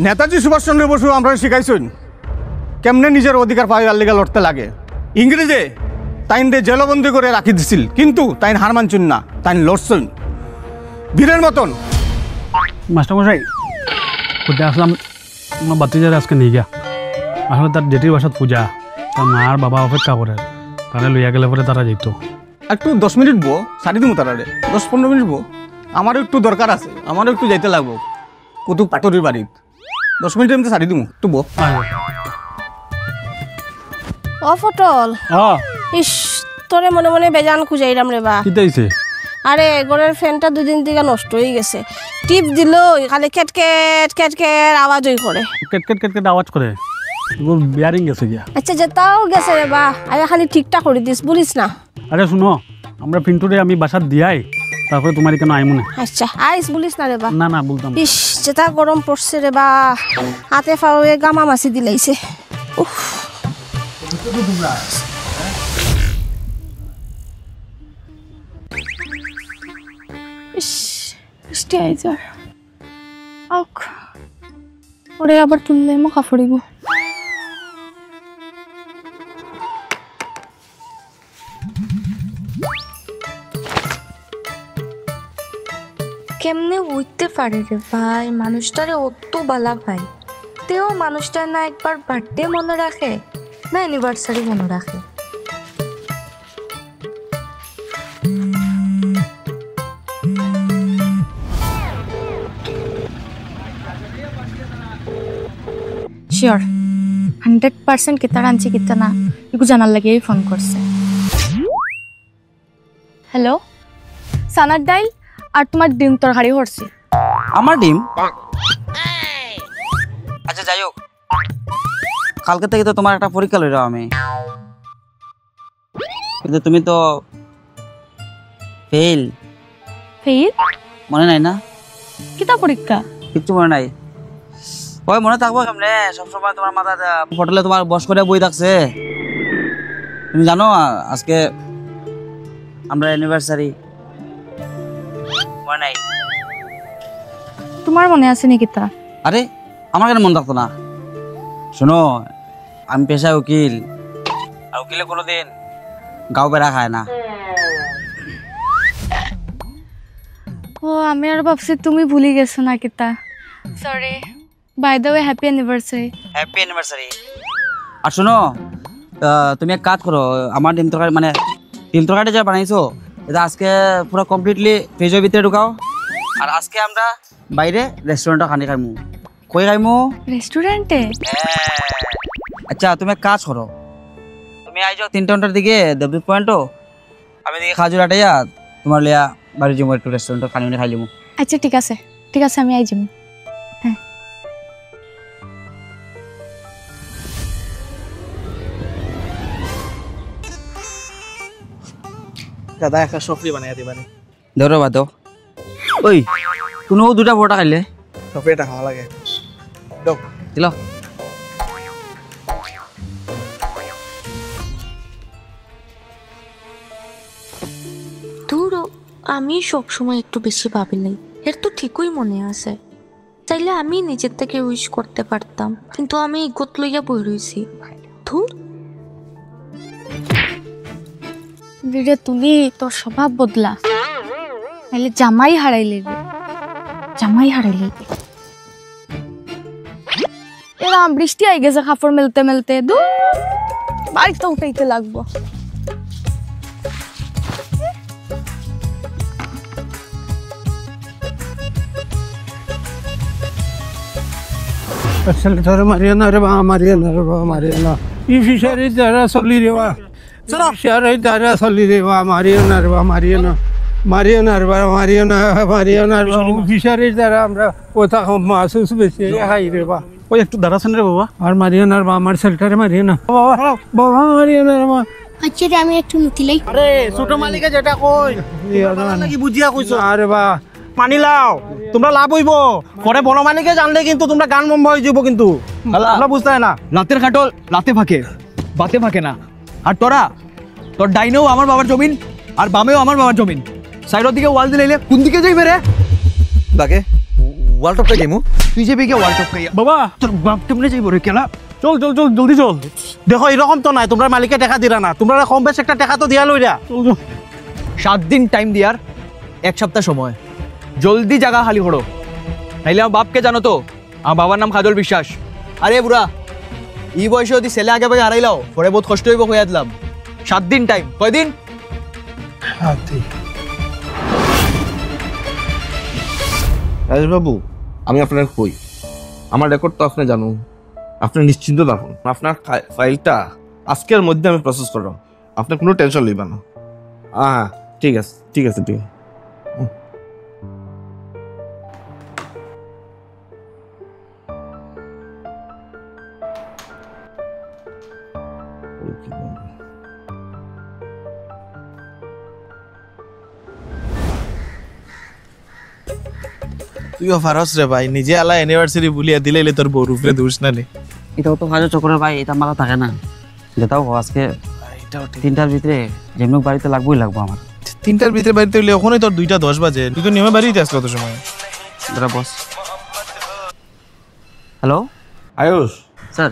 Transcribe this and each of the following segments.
নেতাজি সুভাষচন্দ্র বসু আমরা শিখাইছেন কেমনে নিজের অধিকার পাইবার লেগে লড়তে লাগে। ইংরেজে তাইনরে জেলবন্দি করে রাখি দিছিল, কিন্তু তাইন হার মানছেন না, তাইন লড়ছেন বীরের মতন। মাস্টারমশাই খুঁজে আসলাম আমার বাতিজারে আজকে নিয়ে গিয়া। আসলে তার জেঠির বাসাত পূজা, তার মা আর বাবা অপেক্ষা করে, তারা লইয়া গেলে পরে তারা যেত। একটু 10 মিনিট বো, সারি দিমু তারারে 10-15 মিনিট বো। আমারও একটু দরকার আছে, আমারও একটু যাইতে লাগবো কুতুব পাটরির বাড়িত। 10 মিনিটের মধ্যে সারি দিমু, একটু বো। ও ফটল, ইস তোরে মনে মনে বেজান খুঁজাইলাম রে বা। কি তাইছে? আরে ঘরের ফ্যানটা 2 দিন থেকে নষ্ট হয়ে গেছে। টিপ দিল খালি ক্যাটক্যাট ক্যাটক্যাট আওয়াজ হই করে, কেট কেট কেট আওয়াজ করে। বিয়ারিং গেছে গিয়া। আচ্ছা যেটাও গেছে রে বা, আরে খালি ঠিকঠাক করে দিস, বলিস না। আরে শুনো, আমরা পিন্টুরে আমি বাসাত দিয়াই তারপরে তোমার কেন আইমু না। আচ্ছা আইস বলিস না রে বা। না না বলতাম। ইস যেটা গরম পড়ছে রে বা, হাতে ফাওয়ে গামা মাছি দিলাইছে। উফ ইস বৃষ্টি আইজার আউক ওরে আবার তুললে মাখা ফড়িব। কেমনে উঠতে পারে রে ভাই, মানুষটারে অত বালা ভাই, তেও মানুষটা না একবার বার্থডে মনে রাখে না অ্যানিভার্সারি মনে রাখে। শিওর 100% কিতা আনছি কিতা না এগুলো জানার লাগিয়েই ফোন করছে। হ্যালো, সানার ডাইল আর তোমার ডিম তরকারি করছি। আমার ডিম? আচ্ছা যাই হোক, কালকে থেকে তো তোমার একটা পরীক্ষা লইলাম আমি, কিন্তু তুমি তো ফেল। ফেল? মনে নাই না? কিতা পরীক্ষা? কিচ্ছু মনে নাই? ওই মনে থাকবো কেমনে, সবসময় তোমার মাথা হোটেলে তোমার বস করে বই থাকছে। তুমি জানো আজকে আমরা অ্যানিভার্সারি? মনে নাই? তোমার মনে আছে নাকি তা? আরে আমার কেন মনে থাকতো না? শোনো, আমি পেশায় উকিল, আর উকিলে কোনোদিন গাও বেড়া খায় না। ও আমি আর ভাবছি তুমি ভুলে গেছো না কিতা। Sorry, by the way happy anniversary. Happy anniversary. আর শোনো, তুমি এক কাজ করো, আমার ডিম তরকারি মানে ডিম তরকারি যা বানাইছো এটা আজকে পুরো কমপ্লিটলি ফ্রিজের ভিতরে ঢুকাও। আর আজকে আমরা বাইরে রেস্টুরেন্টে খানি খাইমু। কই খাইমু? রেস্টুরেন্টে? আচ্ছা তুমি এক কাজ করো, তুমি আই যাও 3টার দিকে দেবদূত পয়েন্টও, আমি দিকে খাজুরাটাইয়া তোমার লিয়া বাড়ি যাবো একটু রেস্টুরেন্টে খানি খাই লিমু। আচ্ছা ঠিক আছে ঠিক আছে, আমি আই যাবো। হ্যাঁ দাদা একটা সফরি বানাইয়া দিবানি। ধরো বাদ। ওই কোনো 2টা পরোটা খাইলে সফরিটা খাওয়া লাগে দাও দিল। ধুরো, আমি সবসময় একটু বেশি ভাবি নাই, এর তো ঠিকই মনে আছে। চাইলে আমি নিজের থেকে উইশ করতে পারতাম, কিন্তু আমি ইগত লইয়া বই রইছি। ধুর, ভিডিও তুলি তোর স্বভাব বদলা, নাহলে জামাই হারাইলে রে, জামাই হারাইলে। এরাম বৃষ্টি আই গেছে কাপড় মেলতে মেলতে, দূর বাড়িতে উঠাইতে লাগবো। মারিয়ানা রে বা, মারিয়ানা রে বা, মারিয়ানা ই ফিশারি দ্বারা চলি রে বা, ফিশারি দ্বারা চলি রে বা, মারিয়ানা রে বা, মারিয়ানা মারিয়ানা রে বা, মারিয়ানা মারিয়ানা রে বা, ফিশারির দ্বারা আমরা কোথা মাছ বেশি খাই রে বা। ওই একটু দাঁড়াছেন রে বাবা। আর মারিয়ানা রে বা, আমার ছেলেটারে মারিয়ানা বাবা, বাবা মারিয়ানা রে বা। আচ্ছা রে আমি একটু নতিলাই। আরে ছোট মালিকে যেটা কই নাকি বুঝিয়া কইছো? আরে বা মানি লাও, তোমরা লাভ হইব। পরে বড় মালিকে জানলে কিন্তু তোমরা গান বন্ধ হয়ে যাব, কিন্তু তোমরা বুঝতে না। রাতের খাটল রাতে ফাঁকে, বাতে ফাঁকে না। আর তোরা, তোর ডাইনেও আমার বাবার জমিন আর বামেও আমার বাবার জমিন, সাইডের দিকে ওয়াল দিলে কোন দিকে যাইবে রে? লাগে ওয়ার্ল্ড কাপটা যাইমু তুই যাবি কি ওয়ার্ল্ড কাপ খাইয়া বাবা তোর বাপ কেমনে যাইব রে কেলা চল চল চল জলদি চল দেখো এরকম তো নাই, তোমরা মালিকে টাকা দিলা না, তোমরা কম বেশ একটা টাকা তো দিয়া লইরা। চল চল 7 দিন টাইম দিয়ার 1 সপ্তাহ সময়, জলদি জায়গা খালি করো, নাইলে আমার বাপকে জানো তো, আমার বাবার নাম খাদল বিশ্বাস। আরে বুড়া ই বয়সে যদি ছেলে আগে ভাগে হারাইলাও পরে বহুত কষ্ট হইব কইয়া দিলাম। 7 দিন টাইম, কয়দিন? রাজেশ বাবু, আমি আপনার কই, আমার রেকর্ড তো আপনি জানুন, আপনি নিশ্চিন্ত থাকুন, আপনার ফাইলটা আজকের মধ্যে আমি প্রসেস করলাম, আপনার কোনো টেনশন লইবা না। হ্যাঁ ঠিক আছে ঠিক আছে ঠিক আছে। তুইও ফারস রে ভাই, নিজে আলা অ্যানিভার্সারি বলিয়া দিলে তোর বউর উপরে দোষ না নে। এটাও তো কাজের চক্করে ভাই, এটা মাথা থাকে না। যেটাও হোক আজকে 3টার ভিতরে যেমন বাড়িতে লাগবোই লাগবো আমার। 3টার ভিতরে বাড়িতে হইলে ওখানে তোর 2টা 10 বাজে, তুই তো নেমে বাড়িতে আসলো তো সময়। দাদা বস। Hello Ayush, sir.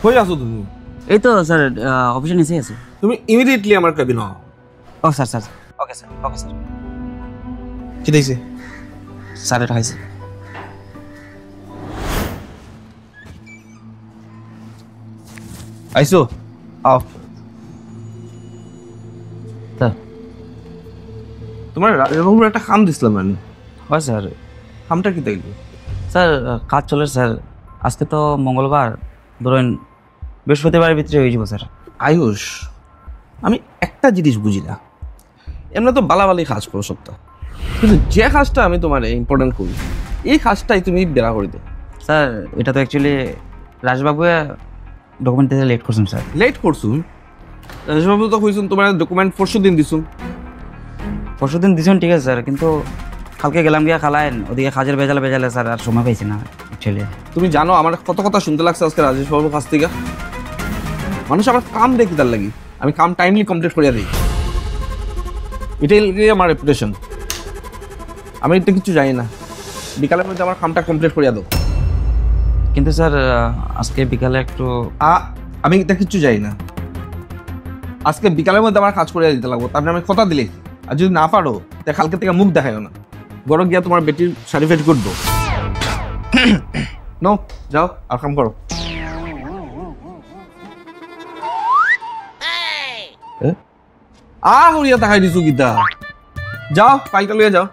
কই আছো তুমি? এই তো স্যার অফিসে নিচে আছি। তুমি ইমিডিয়েটলি আমার কেবিন আও। ও sir sir okay sir okay sir. কি দিছে স্যার? এটা হয়েছে। আইসো আও। স্যার তোমার রাজবাবুর একটা কাম দিছিলাম আমি। হয় স্যার। কামটা কি তাইলো? স্যার কাজ চলে স্যার, আজকে তো মঙ্গলবার, ধরেন বৃহস্পতিবারের ভিতরে হয়ে যাবো স্যার। আয়ুষ, আমি একটা জিনিস বুঝি না, এমনি তো বালাবালি কাজ করো সপ্তাহ, কিন্তু যে কাজটা আমি তোমার ইম্পর্টেন্ট করি এই কাজটাই তুমি বেড়া করে দাও। স্যার এটা তো অ্যাকচুয়ালি রাজবাবু ডকুমেন্ট দিতে লেট করছেন স্যার। লেট করছুন? রাজবাবু তো কইছুন তোমার ডকুমেন্ট পরশু দিন দিছুন। পরশু দিন দিছেন ঠিক আছে স্যার, কিন্তু কালকে গেলাম গিয়া খালাইন, ওদিকে কাজের বেজালে স্যার, আর সময় পাইছি না অ্যাকচুয়ালি। তুমি জানো আমার কত কথা শুনতে লাগছে আজকে রাজেশবাবুর কাছ থেকে। মানুষ আমার কাম দেখি তার লাগি, আমি কাম টাইমলি কমপ্লিট করিয়া দিই, এটাই আমার রেপুটেশন। আমি এটা কিছু জানি না, বিকালের মধ্যে আমার কামটা কমপ্লিট করিয়া দাও। কিন্তু স্যার আজকে বিকালে একটু আমি এটা কিছু জানি না, আজকে বিকালের মধ্যে আমার কাজ করিয়া দিতে লাগবো, তারপরে আমি কথা দিলে, আর যদি না পারো তাহলে কালকে থেকে মুখ দেখাইও না, গরম গিয়া তোমার বেটির সার্টিফিকেট করবো। নো যাও আর কাম করো। হরিয়া দেখাই দিছু গীতা, যাও ফাইলটা লইয়া যাও।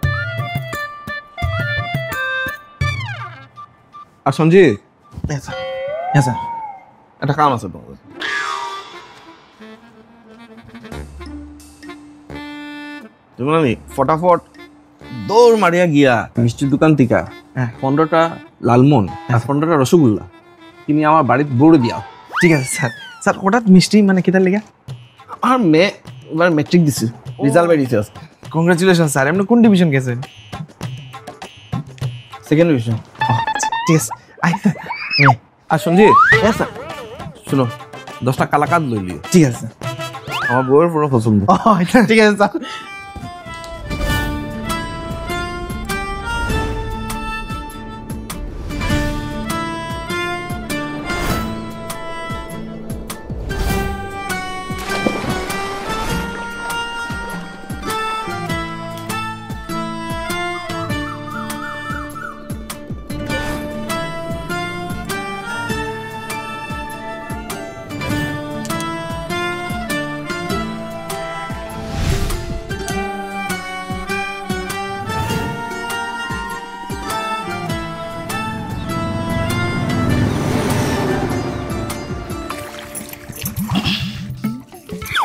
আর সঞ্জিত, একটা কাম আছে তোমাদের। যেমন আমি ফটাফট দৌড় মারিয়া গিয়া মিষ্টির দোকান থেকে 15টা লালমোহন আর 15টা রসগোল্লা কিনে আমার বাড়িতে বড় দিয়া। ঠিক আছে স্যার। স্যার হঠাৎ মিষ্টি মানে কিতার লেগা? আমার মেয়ে এবার মেট্রিক দিছে, রেজাল্ট বেরিয়েছে আজকে। Congratulation sir. এমনি কোন ডিভিশন গেছেন? Second division. ঠিক আছে। আর সঞ্জিত শুনো, 10টা কালাকাঁদ লই লিও। ঠিক আছে আমার বউয়ের পুরো পছন্দ। ঠিক আছে স্যার।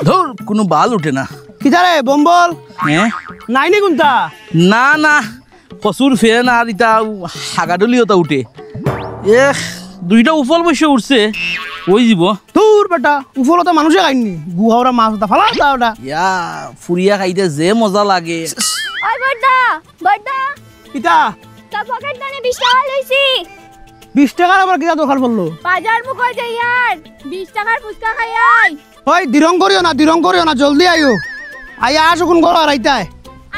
ধর কোনো বাল উঠে না। কি জারে বম্বল হ্যাঁ নাই নি কোনটা? না না কচুর ফেন আর ইটা হাগাডলিওটা উঠে। এ 2টা উফল বসে উঠছে ওই যাব তোর বেটা উফলতা মানুষে খাইনি, গুহাওরা মাছ ওটা ফালা ওটা। ইয়া ফুরিয়া খাইতে যে মজা লাগে। ওই বড়দা বড়দা কিতা তা পকেট দানে 20 টাকা লইছি। 20 টাকার আবার কিতা দরকার পড়লো? বাজার মুখ হয়ে যাই আর 20 টাকার ফুচকা খাই আই। ওই দিরং করিও না, জলদি আইও। আইয়া আসো কোন ঘর আর আইতায়।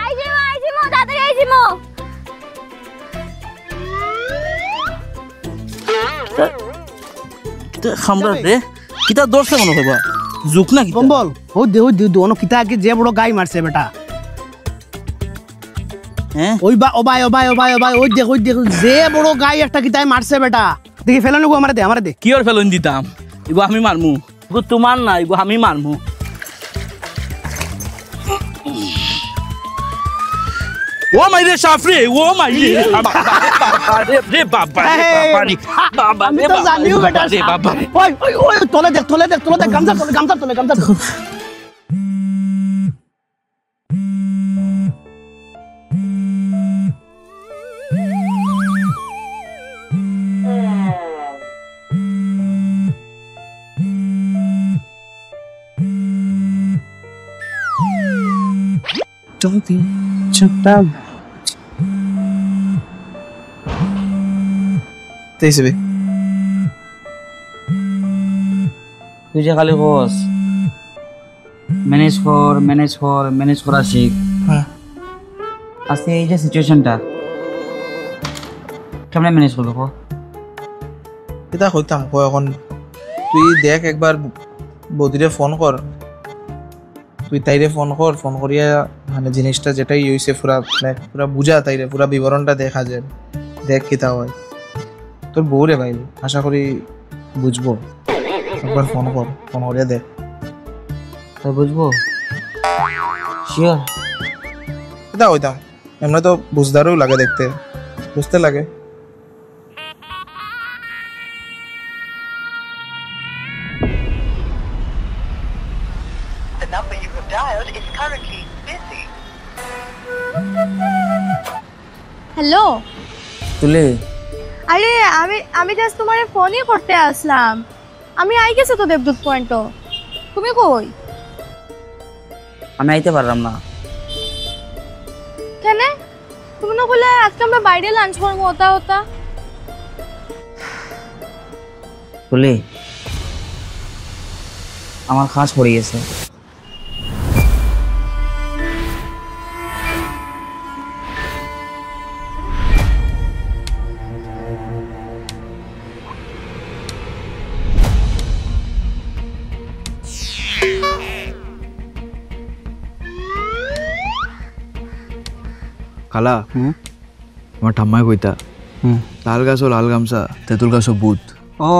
আইজিমো তাড়াতাড়ি আইজিমো। খামরা রে কিতা দর্শে মনে হইবা জুক না কিতা কম্বল ও দে দোনো কিতা আগে যে বড় গাই মারছে বেটা হ্যাঁ ওই বা ও ভাই ওই দেখ যে বড় গাই একটা কিতাই মারছে বেটা দেখি ফেলানো আমারে দে কি আর ফেলন দিতাম ইগো আমি মারমু ইগো তোমার না ইগো আমি মারমু ও মাইরে সাফরে ও মাইরে রে বাবা আমি তো জানিও বেটা রে বাবা ওই তোলে দেখ গামছা তোলে Don't be jumped out. তেইছে তুই যে খালি বস ম্যানেজ করা শিখ আজকে এই যে সিচুয়েশনটা কেমন ম্যানেজ করবো এটা হইতাম এখন তুই দেখ একবার বৌদিরে ফোন কর তুই তাইরে ফোন করিয়া মানে জিনিসটা যেটাই হইছে পুরা বুঝা তাইরে পুরা বিবরণটা দেখা যায় দেখ কিতা হয় তোর বউ রে ভাই আশা করি বুঝবো একবার ফোন করিয়া দেখ তাই বুঝবো শিওর এটা হইতাম এমনি তো বুঝদারও লাগে দেখতে বুঝতে লাগে হ্যালো তুলে আরে আমি জাস্ট তোমারে ফোনই করতে আসলাম আমি আই গেছে তো দেবদূত পয়েন্ট তুমি কই আমি আইতে পারলাম না কেন তুমি না বলে আজকে আমরা বাইরে লাঞ্চ করবো ওটা তুলে আমার খাস পড়ে গেছে খালা আমার ঠাম্মাই কইতা তাল গাছ ও লাল গামছা তেঁতুল গাছ ও বুট ও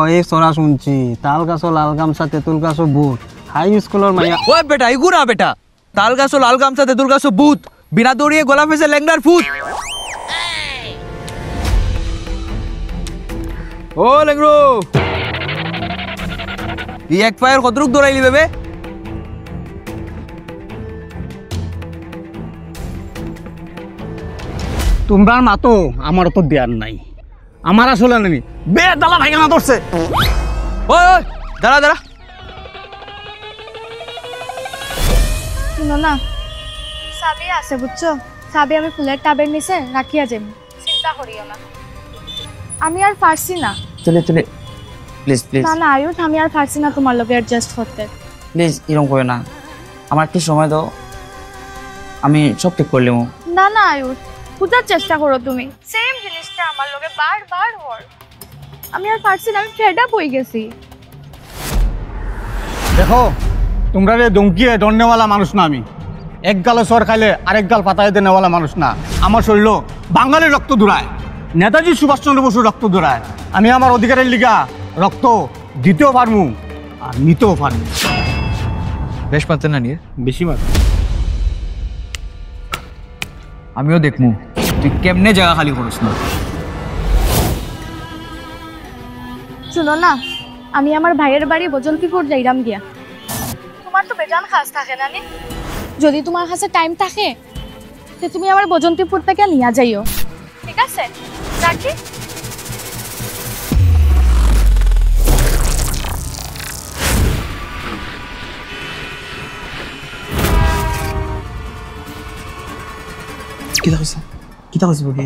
এই সোনা শুনছি তাল গাছ লাল গামছা তেঁতুল গাছ বুট হাই স্কুলের মাইয়া ওই বেটা ইগু না বেটা তাল গাছ ও লাল গামছা তেঁতুল গাছ ও বুট বিনা দৌড়িয়ে গোলা ফেসে লেংডার ফুট ও লেংরো এই এক পায়ের কতটুক দৌড়াইলি বেবে তোমরা মাতো আমার তো দেয়ার নাই আমার আসলে নেই বে দালা ভাইগা না ধরছে ওই দাঁড়া শুনো না চাবি আছে বুঝছো চাবি আমি ফুলের টাবের নিচে রাখিয়া যাই চিন্তা করিও না আমি আর পারছি না তুলে প্লিজ না আয়ুষ আমি আর পারছি না তোমার লগে অ্যাডজাস্ট করতে প্লিজ এরকম করে না আমার একটু সময় দাও আমি সব ঠিক করলাম না আয়ুষ বুঝার চেষ্টা করো তুমি সেম জিনিসটা আমার লগে বারবার হয় আমি আর পারছি না আমি ফেড আপ হয়ে গেছি দেখো তোমরা রে দমকিয়ে দণ্ডেওয়ালা মানুষ না আমি এক গালে সর খাইলে আরেক গাল পাতায় দেনেওয়ালা মানুষ না আমার শরীর বাঙালির রক্ত দৌড়ায় নেতাজি সুভাষচন্দ্র বসুর রক্ত দৌড়ায় আমি আমার অধিকারের লিগা রক্ত দিতেও পারমু আর নিতেও পারমু বেশ পাতে না নিয়ে বেশি মাত্র আমিও দেখমু তুই কেমনে জায়গা খালি করিস না শুনো না আমি আমার ভাইয়ের বাড়ি বজন্তিপুর যাইরাম গিয়া তোমার তো বেজান কাজ থাকে না যদি তোমার কাছে টাইম থাকে তো তুমি আমার বজন্তিপুর থেকে নিয়ে যাইও ঠিক আছে রাখি কিতা কইছে বলি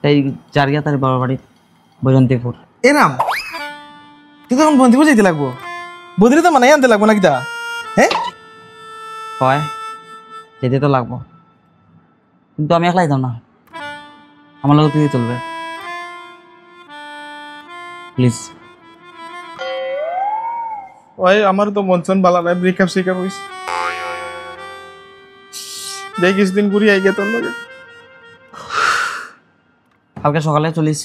তাই জারিয়া তার বাবার বাড়ি বজন্তিপুর এরাম তুই তখন বন্দিপুর যাইতে লাগবো বদিরে তো মানাই আনতে লাগবো না কিতা হ্যাঁ হয় যেতে তো লাগবো কিন্তু আমি একলাই যাও না আমার লোক তুই চলবে প্লিজ। ওই আমার তো মনসন বালা নাই, ব্রেকআপ শেকআপ হইছে। যাই কিছুদিন ঘুরি আই গে তোর লগে। কালকে সকালে চলিস,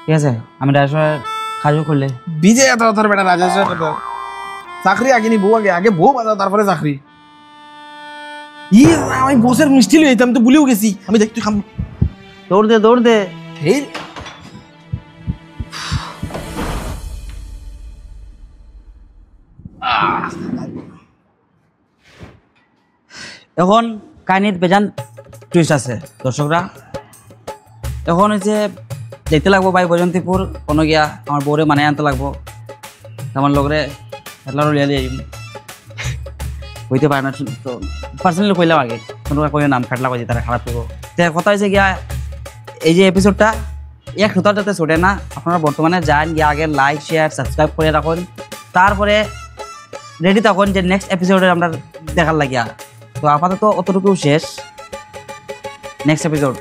ঠিক আছে? আমি ড্রাইভার কাজও করলে বিজে এত তোর বেটা রাজেশ চাকরি আগে নি, বউ আগে, আগে বউ বাজা তারপরে চাকরি। আমি বসের মিষ্টি লই আমি তো ভুলেও গেছি। আমি দেখ তুই খাম, দৌড় দে দৌড় দে। এখন কাহিনীর বেজান টুইস্ট আছে দর্শকরা। এখন হচ্ছে যেতে লাগবো ভাই বৈজন্তীপুর, কোনো গিয়া আমার বউরে মানে আনতে লাগবো, আমার লগরে হেটলারও লিয়া দিয়ে হইতে পারে না। তো পার্সোনালি কইলাম আগে, কোনো কই নাম খাটলা কই তারা খারাপ করবো। কথা হয়েছে গিয়া এই যে এপিসোডটা এক সুতার যাতে ছোটে না, আপনারা বর্তমানে যান গিয়ে আগে লাইক শেয়ার সাবস্ক্রাইব করে রাখুন, তারপরে রেডি থাকুন যে নেক্সট এপিসোডে আমরা দেখার লাগিয়া। তো আপাতত অতটুকু শেষ, নেক্সট এপিসোড